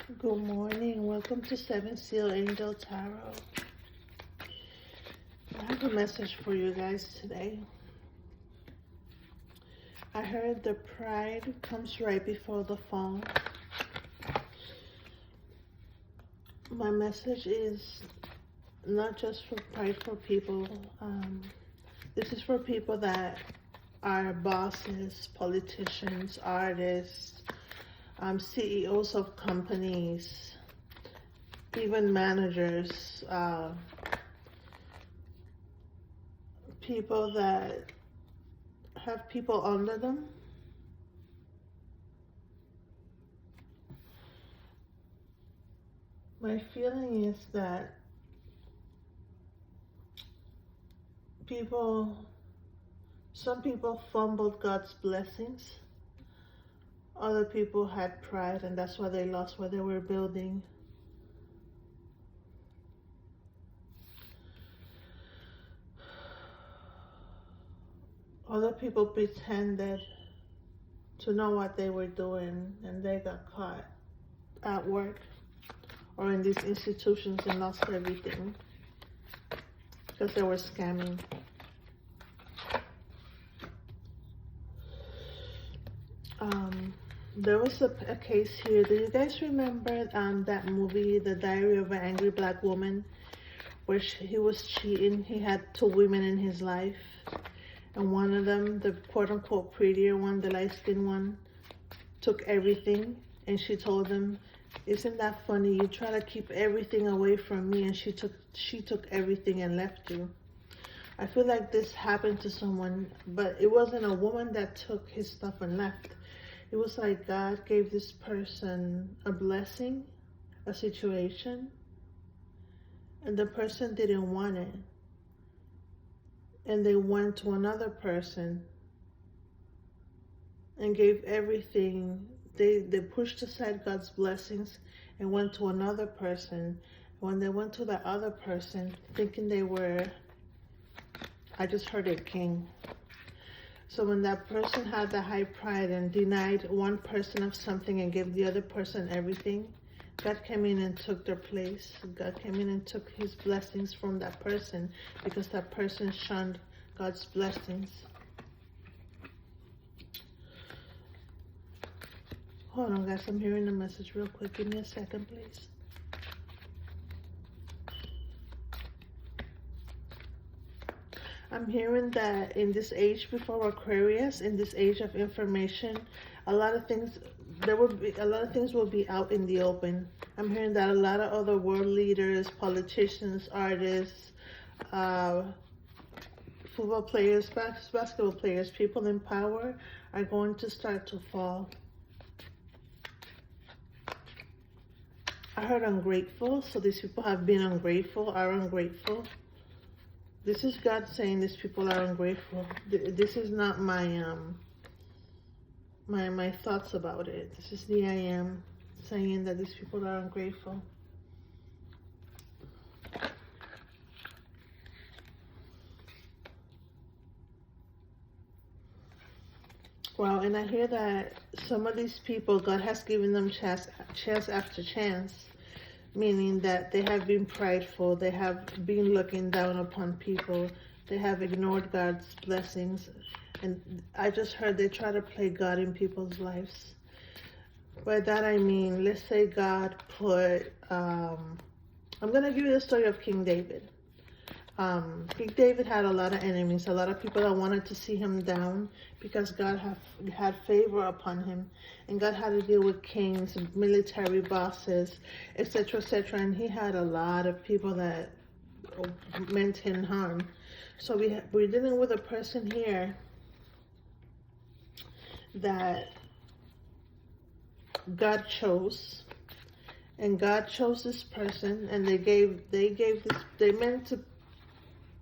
Good morning. Welcome to Seven Seal Angel Tarot. I have a message for you guys today. I heard the pride comes right before the fall. My message is not just for prideful people. This is for people that are bosses, politicians, artists, CEOs of companies, even managers, people that have people under them. My feeling is that some people fumbled God's blessings. Other people had pride, and that's why they lost what they were building. Other people pretended to know what they were doing, and they got caught at work or in these institutions and lost everything because they were scamming. There was a case here. Do you guys remember that movie, The Diary of an Angry Black Woman, where he was cheating? He had two women in his life, and one of them, the quote-unquote prettier one, the light-skinned one, took everything, and she told him, "Isn't that funny? You try to keep everything away from me, and she took everything and left you." I feel like this happened to someone, but it wasn't a woman that took his stuff and left. It was like God gave this person a blessing, a situation, and the person didn't want it. And they went to another person and gave everything. They pushed aside God's blessings and went to another person. When they went to the other person, thinking they were, I just heard a king. So when that person had the high pride and denied one person of something and gave the other person everything, God came in and took their place. God came in and took his blessings from that person because that person shunned God's blessings. Hold on, guys. I'm hearing the message real quick. Give me a second, please. I'm hearing that in this age before Aquarius, in this age of information, a lot of things will be out in the open. I'm hearing that a lot of other world leaders, politicians, artists, football players, basketball players, people in power are going to start to fall. I heard ungrateful, so these people have been ungrateful, are ungrateful. This is God saying these people are ungrateful. This is not my my thoughts about it. This is the I Am saying that these people are ungrateful. Wow, and I hear that some of these people, God has given them chance after chance. Meaning that they have been prideful, they have been looking down upon people, they have ignored God's blessings, and I just heard they try to play God in people's lives. By that I mean, let's say God put, I'm going to give you the story of King David. King David had a lot of enemies, a lot of people that wanted to see him down because God had favor upon him, and God had to deal with kings, military bosses, etc., etc., and he had a lot of people that meant him harm. So we're dealing with a person here that God chose, and God chose this person, and they meant to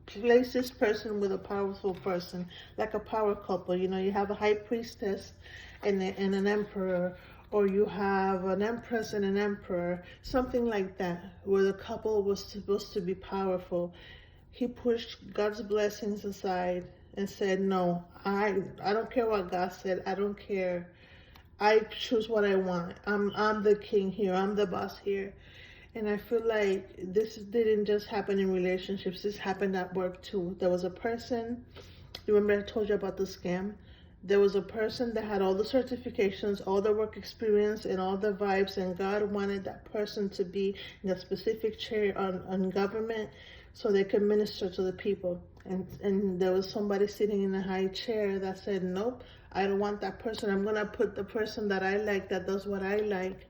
place this person with a powerful person, like a power couple. You know, you have a high priestess and an emperor, or you have an empress and an emperor, something like that, where the couple was supposed to be powerful. He pushed God's blessings aside and said, no, I don't care what God said. I don't care. I choose what I want. I'm the king here. I'm the boss here. And I feel like this didn't just happen in relationships. This happened at work too. There was a person. You remember I told you about the scam? There was a person that had all the certifications, all the work experience, and all the vibes, and God wanted that person to be in a specific chair on government so they could minister to the people. And there was somebody sitting in a high chair that said, nope, I don't want that person. I'm going to put the person that I like, that does what I like,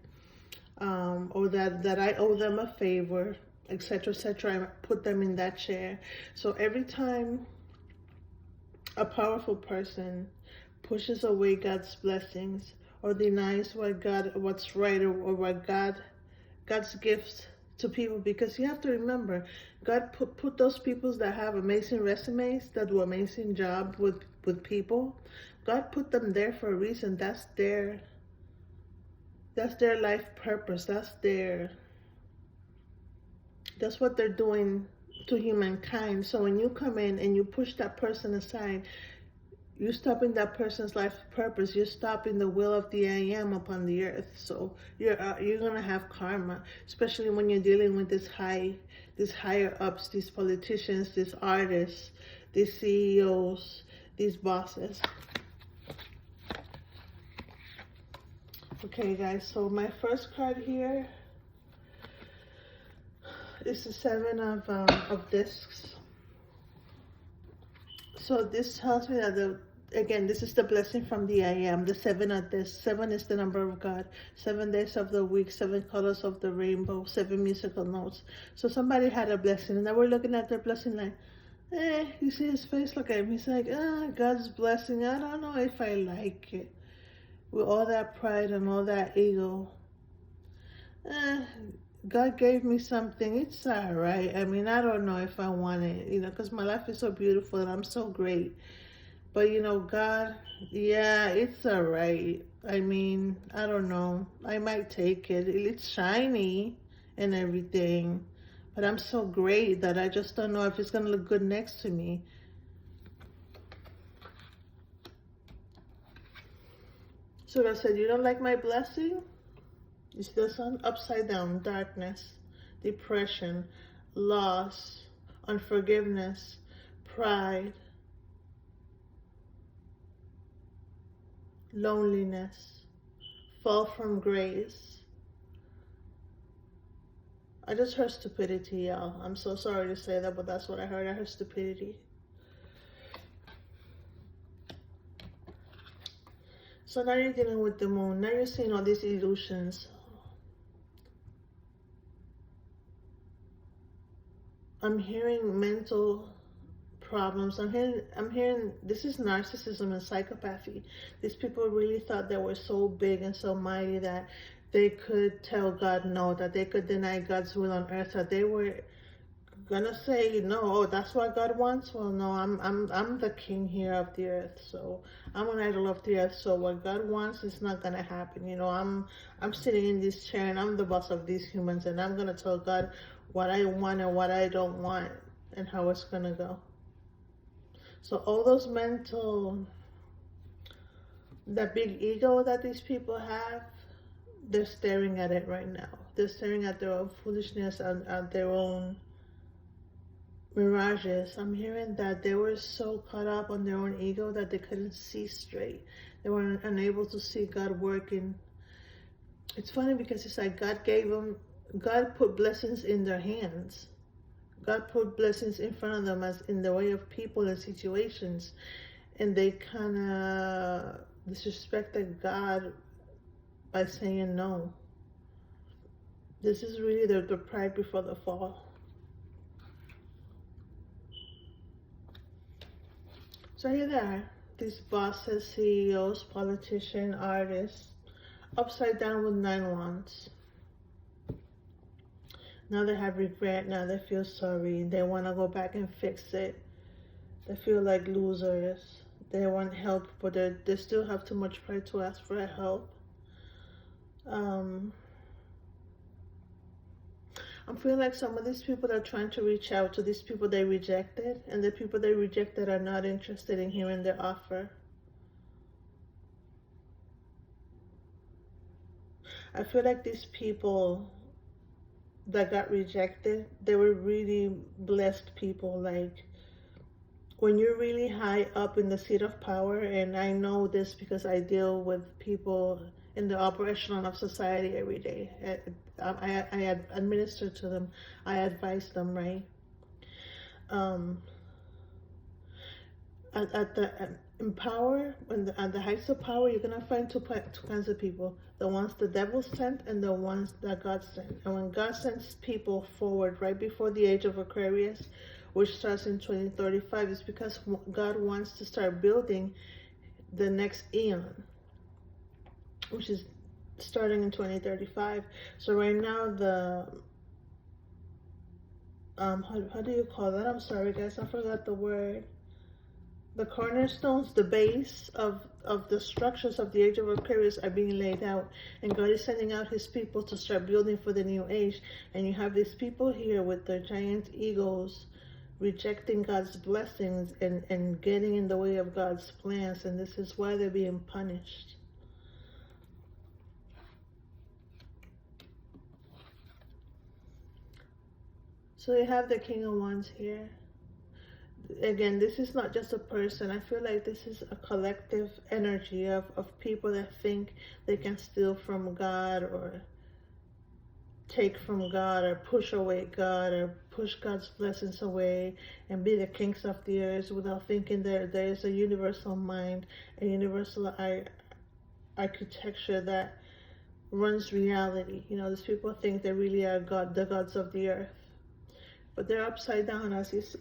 or that I owe them a favor, etc., etc. I put them in that chair. So every time a powerful person pushes away God's blessings or denies what's right, or what God's gifts to people, because you have to remember, God put those people that have amazing resumes, that do amazing job with people. God put them there for a reason. That's their life purpose. That's what they're doing to humankind. So when you come in and you push that person aside, you're stopping that person's life purpose. You're stopping the will of the I am upon the earth. So you're gonna have karma, especially when you're dealing with these higher ups, these politicians, these artists, these CEOs, these bosses. Okay, guys. So my first card here is the Seven of Discs. So this tells me that again, this is the blessing from the I am, the seven of this. 7 is the number of God. 7 days of the week, 7 colors of the rainbow, 7 musical notes. So somebody had a blessing, and now we're looking at their blessing like, you see his face, look at him. He's like, God's blessing, I don't know if I like it. With all that pride and all that ego. God gave me something, it's all right. I mean, I don't know if I want it, because my life is so beautiful and I'm so great. But, God, yeah, it's all right. I mean, I don't know. I might take it. It's shiny and everything. But I'm so great that I just don't know if it's going to look good next to me. So I said, you don't like my blessing? You see the sun? Upside down, darkness, depression, loss, unforgiveness, pride, loneliness, fall from grace. I just heard stupidity, y'all. I'm so sorry to say that, but that's what I heard. I heard stupidity. So now you're dealing with the moon. Now you're seeing all these illusions. I'm hearing mental problems. I'm hearing this is narcissism and psychopathy. These people really thought they were so big and so mighty that they could tell God no, that they could deny God's will on earth, that they were gonna say no. Oh, that's what God wants. Well, no, I'm the king here of the earth, so I'm an idol of the earth. So what God wants is not gonna happen. I'm sitting in this chair and I'm the boss of these humans, and I'm gonna tell God what I want and what I don't want and how it's gonna go. So all those that big ego that these people have, they're staring at it right now. They're staring at their own foolishness and at their own mirages. I'm hearing that they were so caught up on their own ego that they couldn't see straight. They were unable to see God working. It's funny because it's like God put blessings in their hands. God put blessings in front of them as in the way of people and situations. And they kind of disrespected God by saying no. This is really the pride before the fall. So here they are, these bosses, CEOs, politicians, artists, upside down with 9 wands. Now they have regret, now they feel sorry, they want to go back and fix it. They feel like losers. They want help, but they still have too much pride to ask for help. I'm feeling like some of these people are trying to reach out to these people they rejected, and the people they rejected are not interested in hearing their offer. I feel like these people that got rejected, they were really blessed people. Like, when you're really high up in the seat of power, and I know this because I deal with people in the upper echelon of society every day. I administer to them, I advise them, right? Um, in power, at the heights of power, you're gonna find two kinds of people: the ones the devil sent and the ones that God sent. And when God sends people forward right before the age of Aquarius, which starts in 2035, is because God wants to start building the next eon, which is starting in 2035. So right now, the how do you call that? I'm sorry, guys, I forgot the word. The cornerstones, the base of the structures of the age of Aquarius are being laid out, and God is sending out his people to start building for the new age. And you have these people here with their giant egos rejecting God's blessings and getting in the way of God's plans, and this is why they're being punished. So you have the King of Wands here. Again, this is not just a person. I feel like this is a collective energy of people that think they can steal from God, or take from God, or push away God, or push God's blessings away and be the kings of the earth, without thinking there is a universal mind, a universal architecture that runs reality. You know, these people think they really are God, the gods of the earth, but they're upside down, as you see.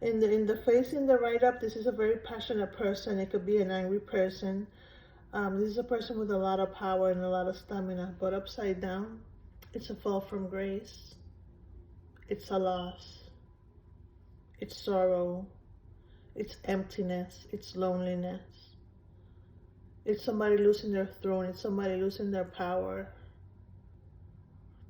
In the facing the right up, this is a very passionate person. It could be an angry person. This is a person with a lot of power and a lot of stamina. But upside down, it's a fall from grace. It's a loss. It's sorrow. It's emptiness. It's loneliness. It's somebody losing their throne. It's somebody losing their power.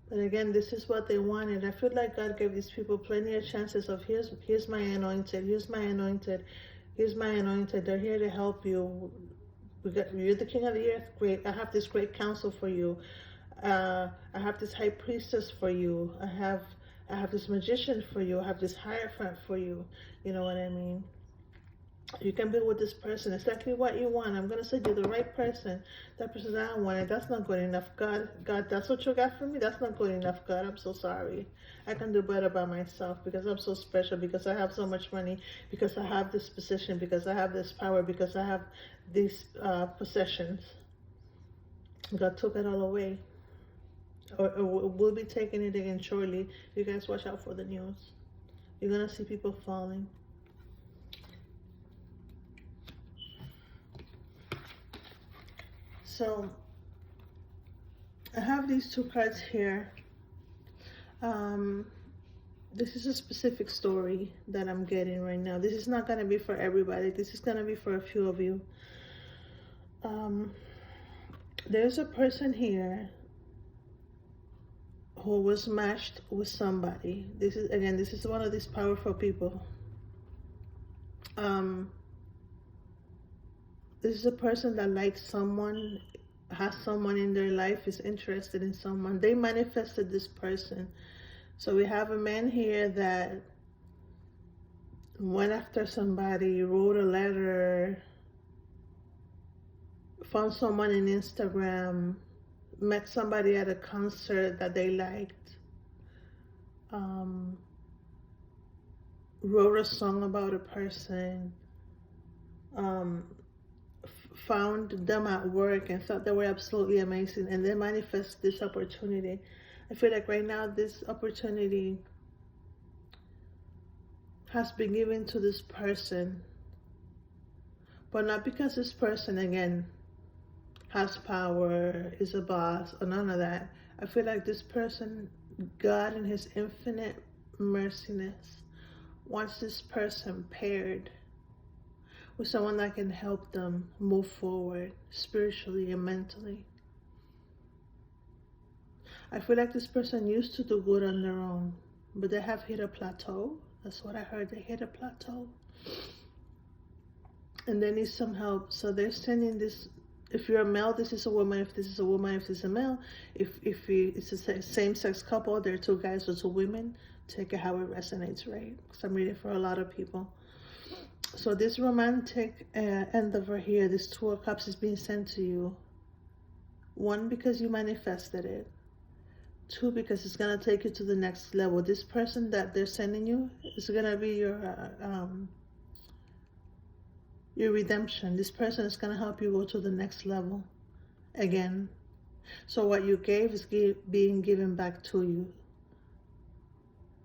But again, this is what they wanted. I feel like God gave these people plenty of chances of here's my anointed, here's my anointed, here's my anointed. They're here to help you. You're the king of the earth. Great. I have this great counsel for you. I have this high priestess for you. I have this magician for you. I have this hierophant for you. You know what I mean? You can be with this person exactly what you want. I'm gonna send you the right person. That person, I don't want it. That's not good enough. God, that's what you got for me. That's not good enough. God, I'm so sorry. I can do better by myself, because I'm so special, because I have so much money, because I have this position, because I have this power, because I have these possessions. God took it all away, or we'll be taking it again shortly. You guys watch out for the news. You're gonna see people falling. So I have these two cards here. This is a specific story that I'm getting right now. This is not going to be for everybody. This is going to be for a few of you. There's a person here who was matched with somebody. This is one of these powerful people. This is a person that likes someone, has someone in their life, is interested in someone. They manifested this person. So we have a man here that went after somebody, wrote a letter, found someone in Instagram, met somebody at a concert that they liked, wrote a song about a person, found them at work and thought they were absolutely amazing, and they manifest this opportunity. I feel like right now this opportunity has been given to this person, but not because this person, again, has power, is a boss, or none of that. I feel like this person, God in his infinite merciness, wants this person paired with someone that can help them move forward spiritually and mentally. I feel like this person used to do good on their own, but they have hit a plateau. That's what I heard. They hit a plateau, and they need some help. So they're sending this If you're a male, this is a woman. If this is a woman, if this is a male. If it's a same-sex couple, there are two guys or two women. Take it how it resonates, right? Because I'm reading for a lot of people. So this romantic endeavor here, this Two of Cups, is being sent to you. One, because you manifested it. Two, because it's gonna take you to the next level. This person that they're sending you is gonna be your redemption. This person is gonna help you go to the next level again. So what you gave is being given back to you.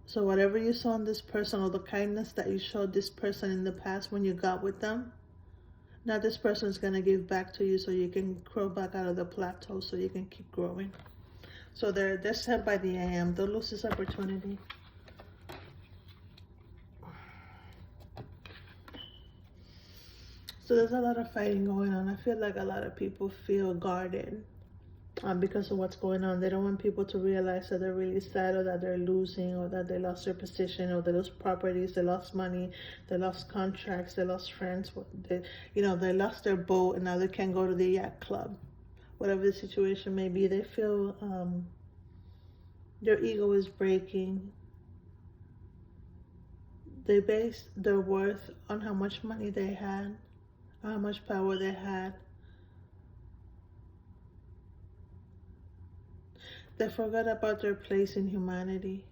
So whatever you saw in this person, or the kindness that you showed this person in the past when you got with them, now this person is gonna give back to you so you can grow back out of the plateau, so you can keep growing. So they're sent by the AM. Don't lose this opportunity. So there's a lot of fighting going on. I feel like a lot of people feel guarded because of what's going on. They don't want people to realize that they're really sad, or that they're losing, or that they lost their position, or they lost properties, they lost money, they lost contracts, they lost friends. They lost their boat and now they can't go to the yacht club. Whatever the situation may be, they feel their ego is breaking. They base their worth on how much money they had, how much power they had. They forgot about their place in humanity.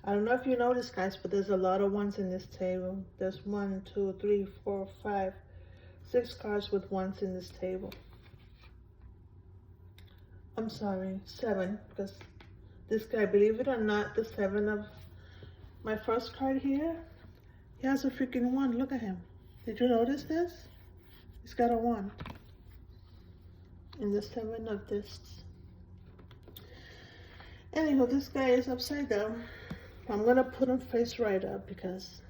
I don't know if you notice, guys, but there's a lot of ones in this table. There's 1, 2, 3, 4, 5, 6 cards with ones in this table. I'm sorry, 7, because this guy, believe it or not, the 7 of my first card here, he has a freaking 1. Look at him. Did you notice this? He's got a 1 in the 7 of discs. Anywho, this guy is upside down. I'm gonna put him face right up because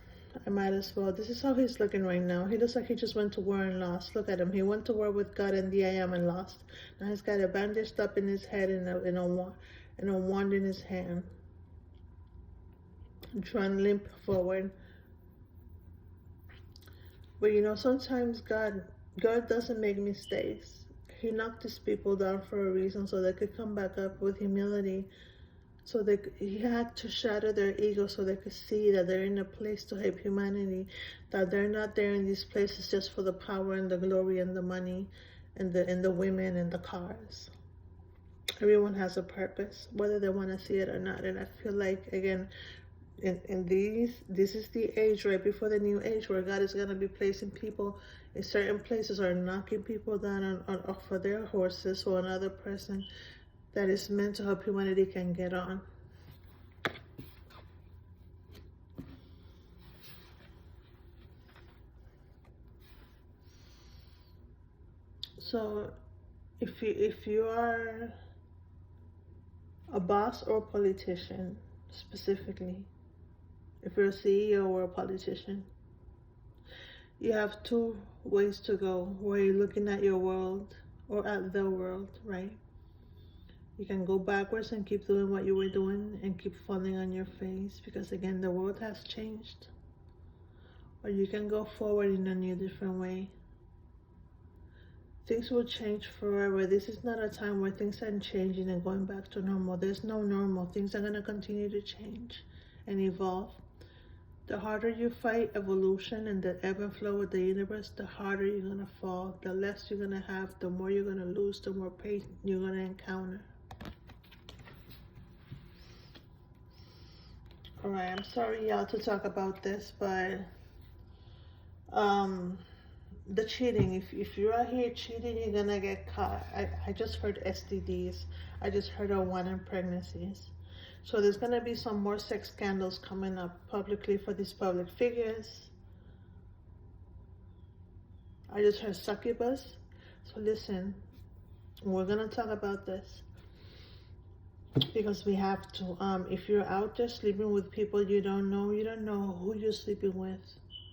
I might as well. This is how he's looking right now. He looks like he just went to war and lost. Look at him. He went to war with God and the AM and lost. Now he's got a bandaged up in his head and a wand in his hand. I'm trying to limp forward. But sometimes God doesn't make mistakes. He knocked his people down for a reason, so they could come back up with humility. So he had to shatter their ego so they could see that they're in a place to help humanity, that they're not there in these places just for the power and the glory and the money and the women and the cars. Everyone has a purpose, whether they want to see it or not. And I feel like, again, this is the age right before the new age where God is going to be placing people in certain places, or knocking people down on for their horses, or another person that is meant to help humanity can get on. So if you are a boss or a politician, specifically, if you're a CEO or a politician, you have 2 ways to go where you're looking at your world or at the world, right? You can go backwards and keep doing what you were doing and keep falling on your face because, again, the world has changed. Or you can go forward in a new, different way. Things will change forever. This is not a time where things are changing and going back to normal. There's no normal. Things are going to continue to change and evolve. The harder you fight evolution and the ebb and flow of the universe, the harder you're going to fall. The less you're going to have, the more you're going to lose, the more pain you're going to encounter. Alright, I'm sorry, y'all, to talk about this, but the cheating, if you're out here cheating, you're gonna get caught. I just heard STDs. I just heard of 1 in pregnancies. So there's gonna be some more sex scandals coming up publicly for these public figures. I just heard succubus. So listen, we're gonna talk about this because we have to. If you're out there sleeping with people you don't know who you're sleeping with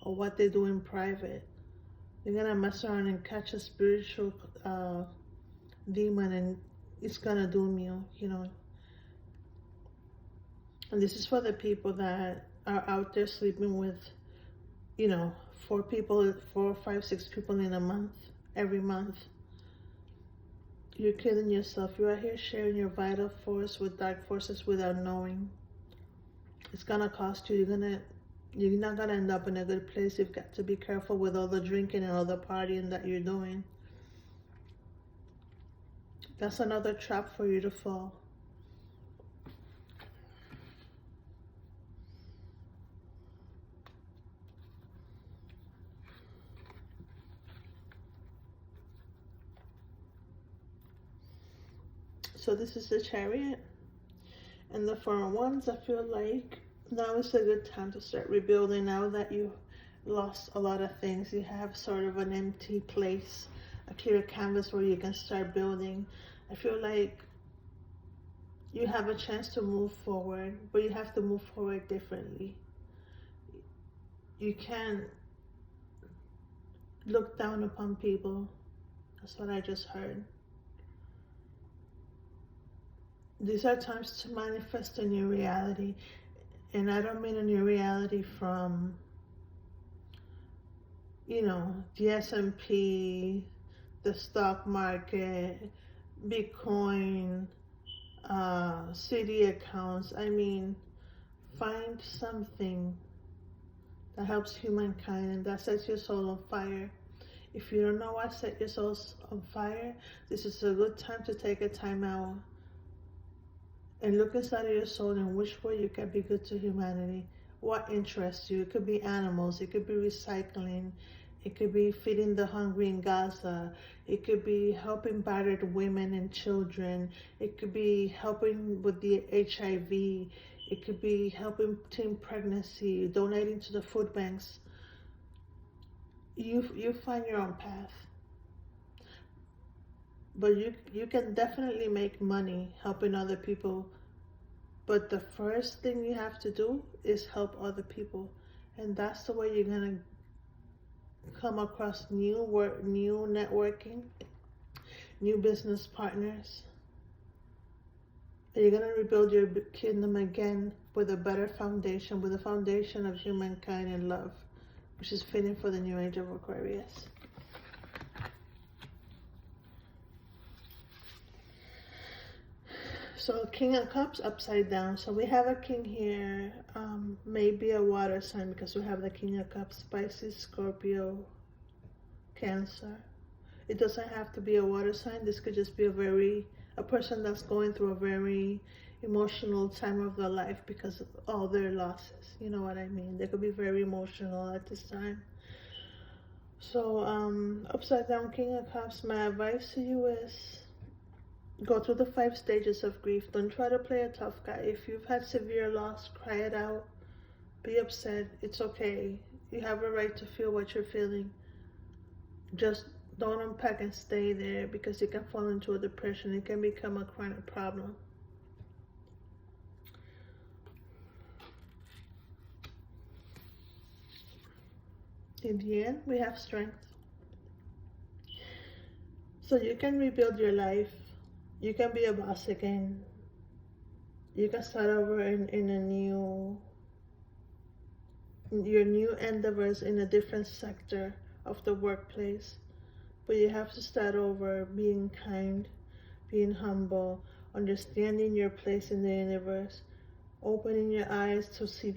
or what they do in private. You're gonna mess around and catch a spiritual demon, and it's gonna doom you, And this is for the people that are out there sleeping with you know, 4 people, 4, 5, 6 people in a month, every month. You're killing yourself. You are here sharing your vital force with dark forces without knowing. It's gonna cost you. You're not gonna end up in a good place. You've got to be careful with all the drinking and all the partying that you're doing. That's another trap for you to fall. So this is the Chariot. And the Four of Wands, I feel like now is a good time to start rebuilding. Now that you lost a lot of things, you have sort of an empty place, a clear canvas where you can start building. I feel like you have a chance to move forward, but you have to move forward differently. You can't look down upon people. That's what I just heard. These are times to manifest a new reality. And I don't mean a new reality from, you know, the S&P, the stock market, Bitcoin, CD accounts. I mean, find something that helps humankind and that sets your soul on fire. If you don't know what set your soul on fire, this is a good time to take a time out and look inside of your soul and which way you can be good to humanity. What interests you? It could be animals, it could be recycling, it could be feeding the hungry in Gaza, it could be helping battered women and children, it could be helping with the HIV, it could be helping teen pregnancy, donating to the food banks. You find your own path. But you can definitely make money helping other people. But the first thing you have to do is help other people. And that's the way you're going to come across new work, new networking, new business partners. And you're going to rebuild your kingdom again with a better foundation, with a foundation of humankind and love, which is fitting for the new age of Aquarius. So King of Cups upside down. So we have a king here, maybe a water sign because we have the King of Cups, Pisces, Scorpio, Cancer. It doesn't have to be a water sign. This could just be a person that's going through a very emotional time of their life because of all their losses. You know what I mean? They could be very emotional at this time. So upside down King of Cups, my advice to you is go through the 5 stages of grief. Don't try to play a tough guy. If you've had severe loss, cry it out. Be upset. It's okay. You have a right to feel what you're feeling. Just don't unpack and stay there because you can fall into a depression. It can become a chronic problem. In the end, we have strength. So you can rebuild your life. You can be a boss again. You can start over in your new endeavors in a different sector of the workplace. But you have to start over being kind, being humble, understanding your place in the universe, opening your eyes to see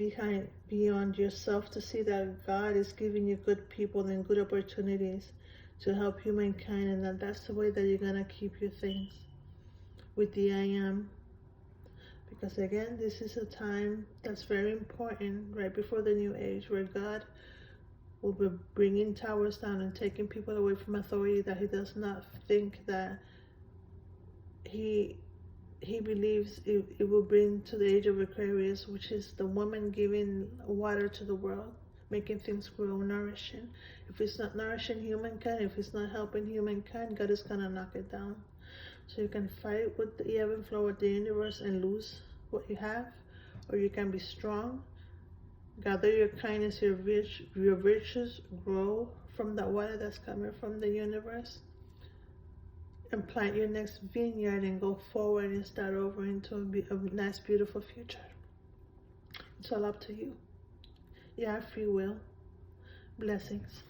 beyond yourself, to see that God is giving you good people and good opportunities to help humankind, and that's the way that you're going to keep your things with the I am. Because again, this is a time that's very important right before the new age where God will be bringing towers down and taking people away from authority that he does not think that he believes it will bring to the age of Aquarius, which is the woman giving water to the world, making things grow, nourishing. If it's not nourishing humankind, if it's not helping humankind, God is gonna knock it down. So you can fight with the ebb and flow of the universe and lose what you have, or you can be strong, gather your kindness, your virtues, grow from the water that's coming from the universe, and plant your next vineyard and go forward and start over into a nice, beautiful future. It's all up to you. You have free will. Blessings.